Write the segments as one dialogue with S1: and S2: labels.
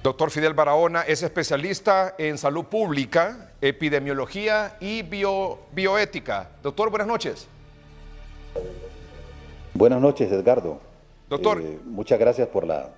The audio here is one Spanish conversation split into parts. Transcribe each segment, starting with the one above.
S1: Doctor Fidel Barahona es especialista en salud pública, epidemiología y bioética. Doctor, buenas noches.
S2: Buenas noches, Edgardo.
S1: Doctor.
S2: Muchas gracias por la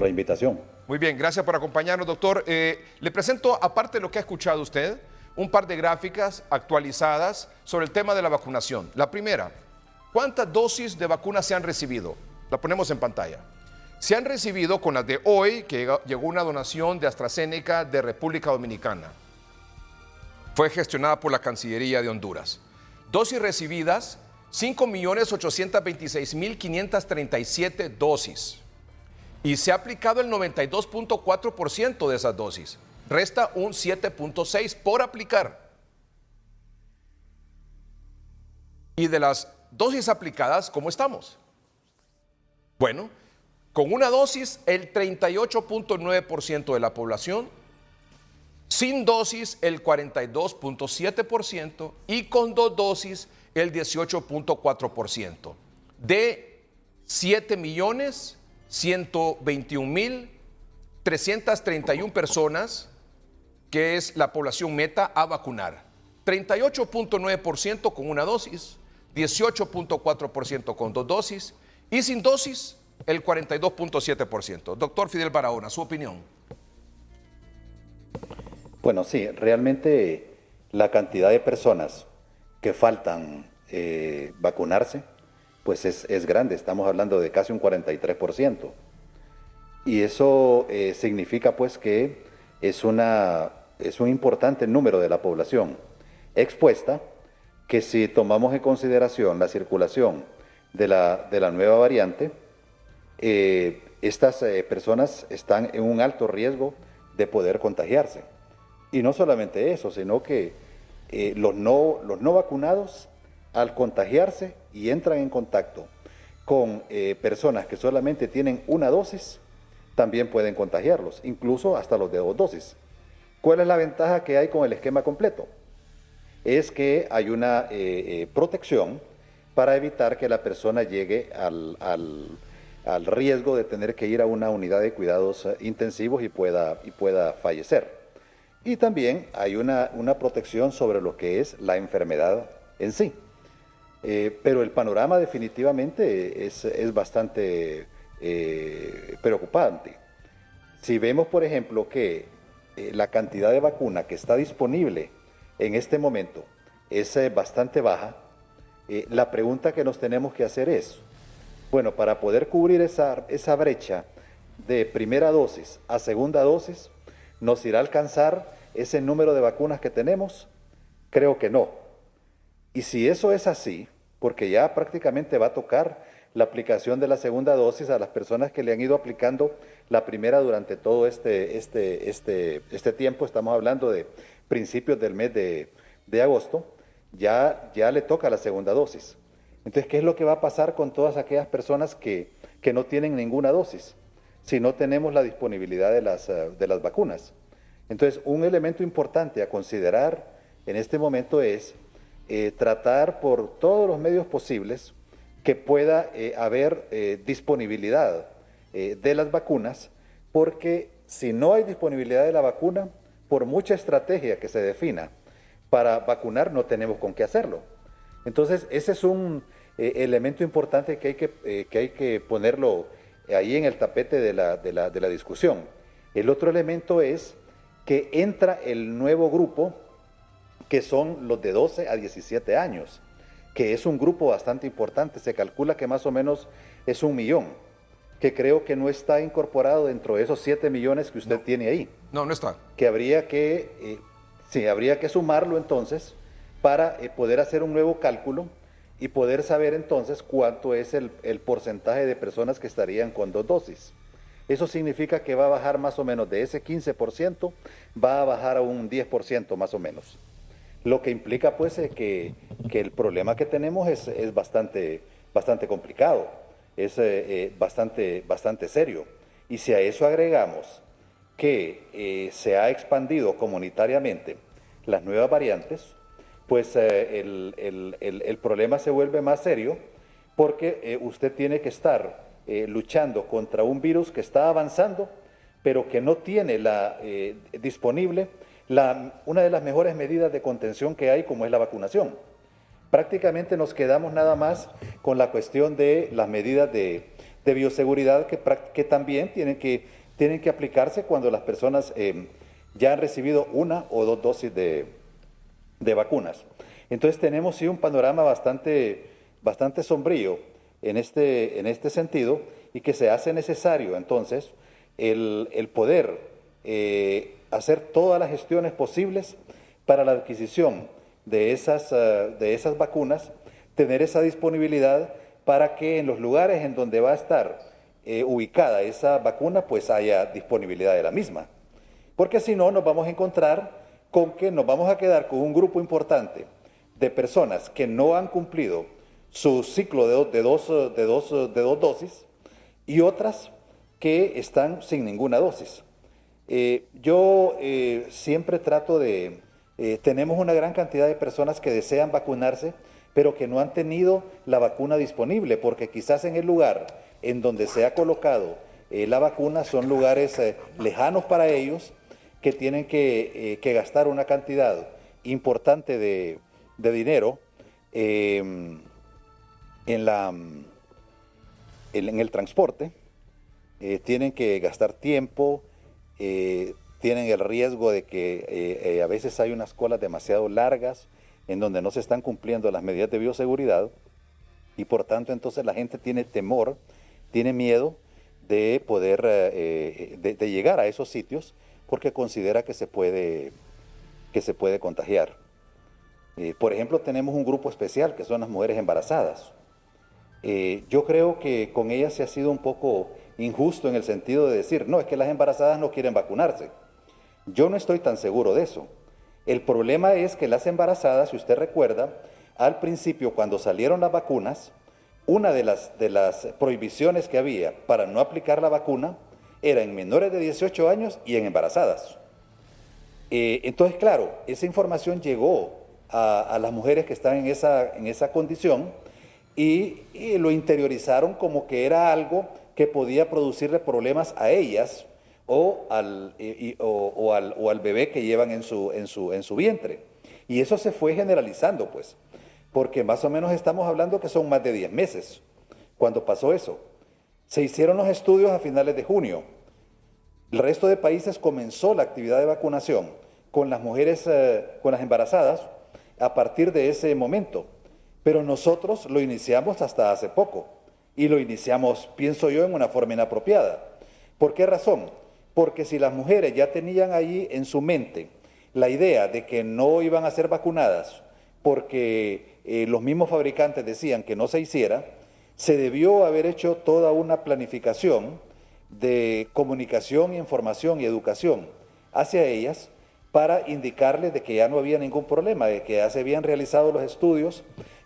S2: invitación.
S1: Muy bien, gracias por acompañarnos, doctor. Le presento, aparte de lo que ha escuchado usted, un par de gráficas actualizadas sobre el tema de la vacunación. La primera, ¿cuántas dosis de vacunas se han recibido? La ponemos en pantalla. Se han recibido con las de hoy, que llegó una donación de AstraZeneca de República Dominicana. Fue gestionada por la Cancillería de Honduras. Dosis recibidas, 5.826.537 dosis. Y se ha aplicado el 92.4% de esas dosis. Resta un 7.6% por aplicar. Y de las dosis aplicadas, ¿cómo estamos? Bueno, con una dosis, el 38.9% de la población, sin dosis, el 42.7% y con dos dosis, el 18.4%. De 7.121.331 personas, que es la población meta a vacunar. 38.9% con una dosis, 18.4% con dos dosis y sin dosis, el 42.7%. Doctor Fidel Barahona, su opinión.
S2: Bueno, sí, realmente la cantidad de personas que faltan vacunarse, pues es grande. Estamos hablando de casi un 43%. Y eso significa pues que es un importante número de la población expuesta, que si tomamos en consideración la circulación de la nueva variante, estas personas están en un alto riesgo de poder contagiarse. Y no solamente eso, sino que los no vacunados, al contagiarse y entran en contacto con personas que solamente tienen una dosis, también pueden contagiarlos, incluso hasta los de dos dosis. ¿Cuál es la ventaja que hay con el esquema completo? Es que hay una protección para evitar que la persona llegue al riesgo de tener que ir a una unidad de cuidados intensivos y pueda fallecer. Y también hay una protección sobre lo que es la enfermedad en sí. Pero el panorama definitivamente es bastante preocupante. Si vemos, por ejemplo, que la cantidad de vacuna que está disponible en este momento es bastante baja, la pregunta que nos tenemos que hacer es, bueno, para poder cubrir esa brecha de primera dosis a segunda dosis, ¿nos irá a alcanzar ese número de vacunas que tenemos? Creo que no. Y si eso es así, porque ya prácticamente va a tocar la aplicación de la segunda dosis a las personas que le han ido aplicando la primera durante todo este tiempo, estamos hablando de principios del mes de agosto, ya le toca la segunda dosis. Entonces, ¿qué es lo que va a pasar con todas aquellas personas que no tienen ninguna dosis si no tenemos la disponibilidad de las vacunas? Entonces, un elemento importante a considerar en este momento es tratar por todos los medios posibles que pueda haber disponibilidad de las vacunas, porque si no hay disponibilidad de la vacuna, por mucha estrategia que se defina para vacunar, no tenemos con qué hacerlo. Entonces, ese es un elemento importante que hay que ponerlo ahí en el tapete de la discusión. El otro elemento es que entra el nuevo grupo, que son los de 12 a 17 años, que es un grupo bastante importante. Se calcula que más o menos es 1 millón, que creo que no está incorporado dentro de esos 7 millones que usted tiene ahí.
S1: No está.
S2: Que habría que sumarlo entonces para poder hacer un nuevo cálculo y poder saber entonces cuánto es el porcentaje de personas que estarían con dos dosis. Eso significa que va a bajar más o menos de ese 15%, va a bajar a un 10% más o menos. Lo que implica pues que el problema que tenemos es bastante complicado, es bastante serio. Y si a eso agregamos que se ha expandido comunitariamente las nuevas variantes, pues el problema se vuelve más serio, porque usted tiene que estar luchando contra un virus que está avanzando, pero que no tiene disponible una de las mejores medidas de contención que hay, como es la vacunación. Prácticamente nos quedamos nada más con la cuestión de las medidas de bioseguridad que también tienen que aplicarse cuando las personas ya han recibido una o dos dosis de vacunas. Entonces tenemos sí un panorama bastante sombrío en este sentido, y que se hace necesario entonces el poder hacer todas las gestiones posibles para la adquisición de esas vacunas, tener esa disponibilidad para que en los lugares en donde va a estar ubicada esa vacuna, pues haya disponibilidad de la misma. Porque si no, nos vamos a encontrar con que nos vamos a quedar con un grupo importante de personas que no han cumplido su ciclo de dos dosis, y otras que están sin ninguna dosis. Yo siempre trato tenemos una gran cantidad de personas que desean vacunarse, pero que no han tenido la vacuna disponible, porque quizás en el lugar en donde se ha colocado la vacuna son lugares lejanos para ellos, que tienen que gastar una cantidad importante de dinero en el transporte, tienen que gastar tiempo, tienen el riesgo de que a veces hay unas colas demasiado largas en donde no se están cumpliendo las medidas de bioseguridad, y por tanto entonces la gente tiene temor, tiene miedo de poder de llegar a esos sitios, porque considera que se puede contagiar. Por ejemplo, tenemos un grupo especial que son las mujeres embarazadas. Yo creo que con ellas se ha sido un poco injusto en el sentido de decir, no, es que las embarazadas no quieren vacunarse. Yo no estoy tan seguro de eso. El problema es que las embarazadas, si usted recuerda, al principio cuando salieron las vacunas, una de las prohibiciones que había para no aplicar la vacuna era en menores de 18 años y en embarazadas. Entonces, claro, esa información llegó a las mujeres que están en esa condición, y lo interiorizaron como que era algo que podía producirle problemas a ellas o al bebé que llevan en su vientre. Y eso se fue generalizando, pues, porque más o menos estamos hablando que son más de 10 meses cuando pasó eso. Se hicieron los estudios a finales de junio. El resto de países comenzó la actividad de vacunación con las mujeres, con las embarazadas, a partir de ese momento. Pero nosotros lo iniciamos hasta hace poco, y lo iniciamos, pienso yo, en una forma inapropiada. ¿Por qué razón? Porque si las mujeres ya tenían ahí en su mente la idea de que no iban a ser vacunadas porque los mismos fabricantes decían que no se hiciera, se debió haber hecho toda una planificación de comunicación, información y educación hacia ellas, para indicarles de que ya no había ningún problema, de que ya se habían realizado los estudios,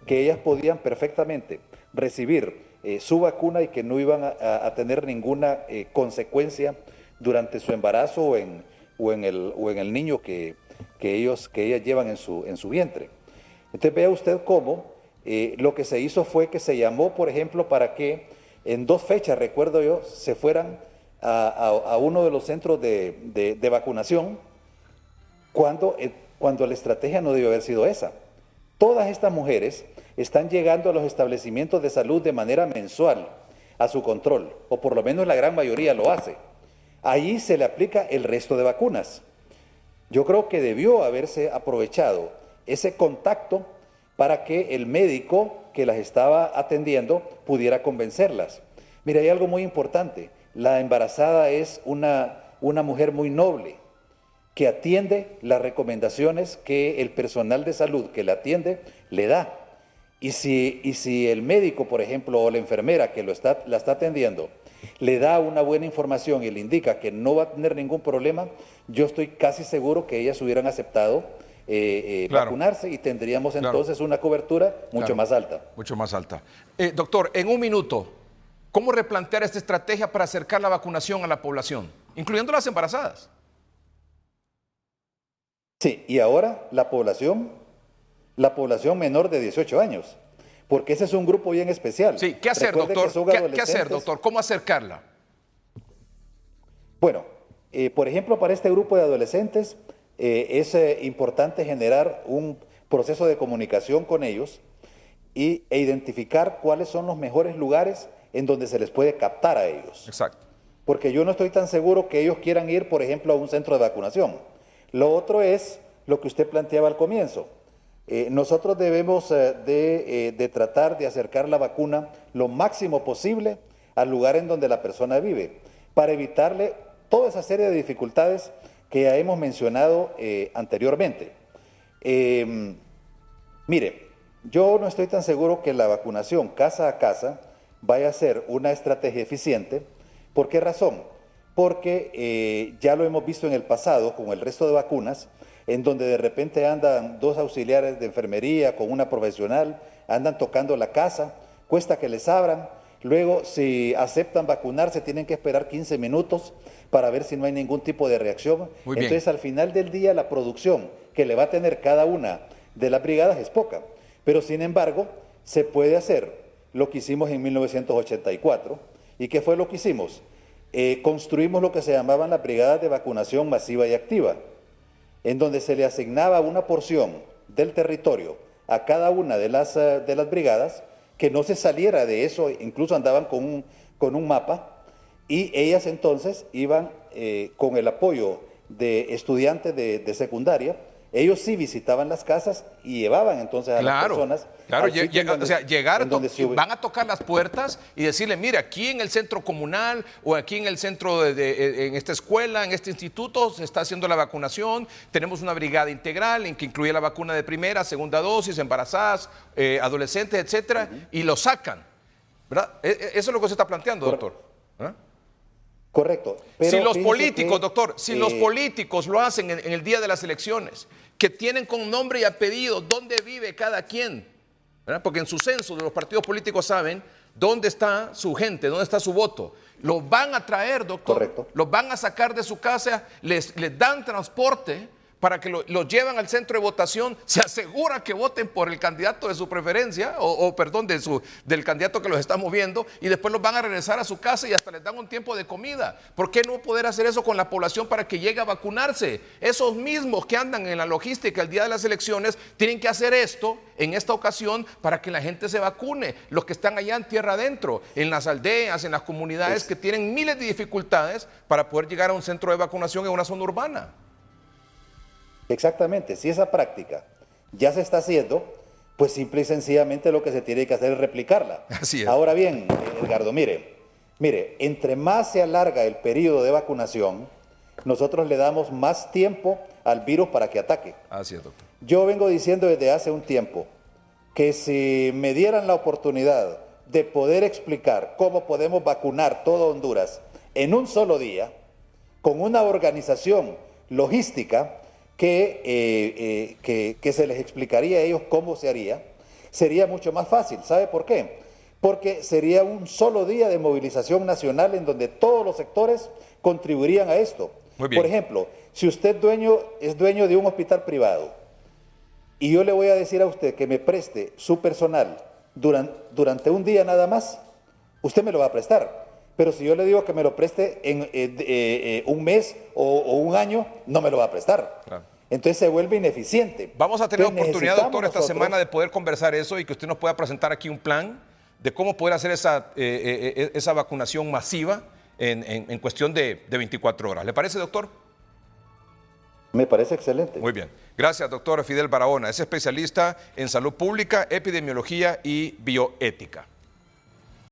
S2: que ellas podían perfectamente recibir su vacuna y que no iban a tener ninguna consecuencia durante su embarazo o en el niño que ellas llevan en su vientre. Entonces vea usted cómo lo que se hizo fue que se llamó, por ejemplo, para que en 2 fechas, recuerdo yo, se fueran a uno de los centros de vacunación, cuando la estrategia no debió haber sido esa. Todas estas mujeres están llegando a los establecimientos de salud de manera mensual a su control, o por lo menos la gran mayoría lo hace. Ahí se le aplica el resto de vacunas. Yo creo que debió haberse aprovechado ese contacto para que el médico que las estaba atendiendo pudiera convencerlas. Mira, hay algo muy importante. La embarazada es una mujer muy noble, que atiende las recomendaciones que el personal de salud que la atiende le da. Y si el médico, por ejemplo, o la enfermera que la está atendiendo, le da una buena información y le indica que no va a tener ningún problema, yo estoy casi seguro que ellas hubieran aceptado vacunarse, y tendríamos entonces una cobertura mucho más alta.
S1: Mucho más alta. Doctor, en un minuto, ¿cómo replantear esta estrategia para acercar la vacunación a la población, incluyendo las embarazadas?
S2: Sí, y ahora la población menor de 18 años, porque ese es un grupo bien especial.
S1: Sí, ¿qué hacer, doctor? ¿Qué hacer, doctor? ¿Cómo acercarla?
S2: Bueno, por ejemplo, para este grupo de adolescentes es importante generar un proceso de comunicación con ellos e identificar cuáles son los mejores lugares en donde se les puede captar a ellos.
S1: Exacto.
S2: Porque yo no estoy tan seguro que ellos quieran ir, por ejemplo, a un centro de vacunación. Lo otro es lo que usted planteaba al comienzo. Nosotros debemos de tratar de acercar la vacuna lo máximo posible al lugar en donde la persona vive, para evitarle toda esa serie de dificultades que ya hemos mencionado anteriormente. Mire, yo no estoy tan seguro que la vacunación casa a casa vaya a ser una estrategia eficiente. ¿Por qué razón? Porque ya lo hemos visto en el pasado con el resto de vacunas, en donde de repente andan 2 auxiliares de enfermería con una profesional, andan tocando la casa, cuesta que les abran. Luego, si aceptan vacunarse, tienen que esperar 15 minutos para ver si no hay ningún tipo de reacción.
S1: Muy bien.
S2: Entonces, al final del día, la producción que le va a tener cada una de las brigadas es poca. Pero, sin embargo, se puede hacer lo que hicimos en 1984. ¿Y qué fue lo que hicimos? Construimos lo que se llamaban las brigadas de vacunación masiva y activa, en donde se le asignaba una porción del territorio a cada una de las brigadas, que no se saliera de eso, incluso andaban con un mapa, y ellas entonces iban con el apoyo de estudiantes de secundaria. Ellos sí visitaban las casas y llevaban entonces a las personas.
S1: Claro, o sea, llegar, van a tocar las puertas y decirle, mire, aquí en el centro comunal o aquí en el centro, en esta escuela, en este instituto, se está haciendo la vacunación. Tenemos una brigada integral en que incluye la vacuna de primera, segunda dosis, embarazadas, adolescentes, etcétera, y lo sacan, ¿verdad? Eso es lo que se está planteando, doctor. ¿Ah?
S2: Correcto. Pero
S1: si los políticos, doctor, si los políticos lo hacen en el día de las elecciones, que tienen con nombre y apellido dónde vive cada quien, ¿verdad? Porque en su censo de los partidos políticos saben dónde está su gente, dónde está su voto. Los van a traer, doctor.
S2: Correcto.
S1: Los van a sacar de su casa, les dan transporte para que los llevan al centro de votación, se asegura que voten por el candidato de su preferencia, perdón, del candidato que los está moviendo, y después los van a regresar a su casa y hasta les dan un tiempo de comida. ¿Por qué no poder hacer eso con la población para que llegue a vacunarse? Esos mismos que andan en la logística el día de las elecciones tienen que hacer esto en esta ocasión para que la gente se vacune. Los que están allá en tierra adentro, en las aldeas, en las comunidades que tienen miles de dificultades para poder llegar a un centro de vacunación en una zona urbana.
S2: Exactamente, si esa práctica ya se está haciendo, pues simple y sencillamente lo que se tiene que hacer es replicarla.
S1: Así es.
S2: Ahora bien, Edgardo, mire, entre más se alarga el periodo de vacunación, nosotros le damos más tiempo al virus para que ataque.
S1: Así es, doctor.
S2: Yo vengo diciendo desde hace un tiempo que si me dieran la oportunidad de poder explicar cómo podemos vacunar todo Honduras en un solo día, con una organización logística, que se les explicaría a ellos cómo se haría, sería mucho más fácil. ¿Sabe por qué? Porque sería un solo día de movilización nacional en donde todos los sectores contribuirían a esto.
S1: Muy bien.
S2: Por ejemplo, si usted es dueño de un hospital privado y yo le voy a decir a usted que me preste su personal durante un día nada más, usted me lo va a prestar. Pero si yo le digo que me lo preste en un mes o un año, no me lo va a prestar. Claro. Entonces se vuelve ineficiente.
S1: Vamos a tener la oportunidad, doctor, esta semana de poder conversar eso y que usted nos pueda presentar aquí un plan de cómo poder hacer esa vacunación masiva en cuestión de 24 horas. ¿Le parece, doctor?
S2: Me parece excelente.
S1: Muy bien. Gracias, doctor Fidel Barahona. Es especialista en salud pública, epidemiología y bioética.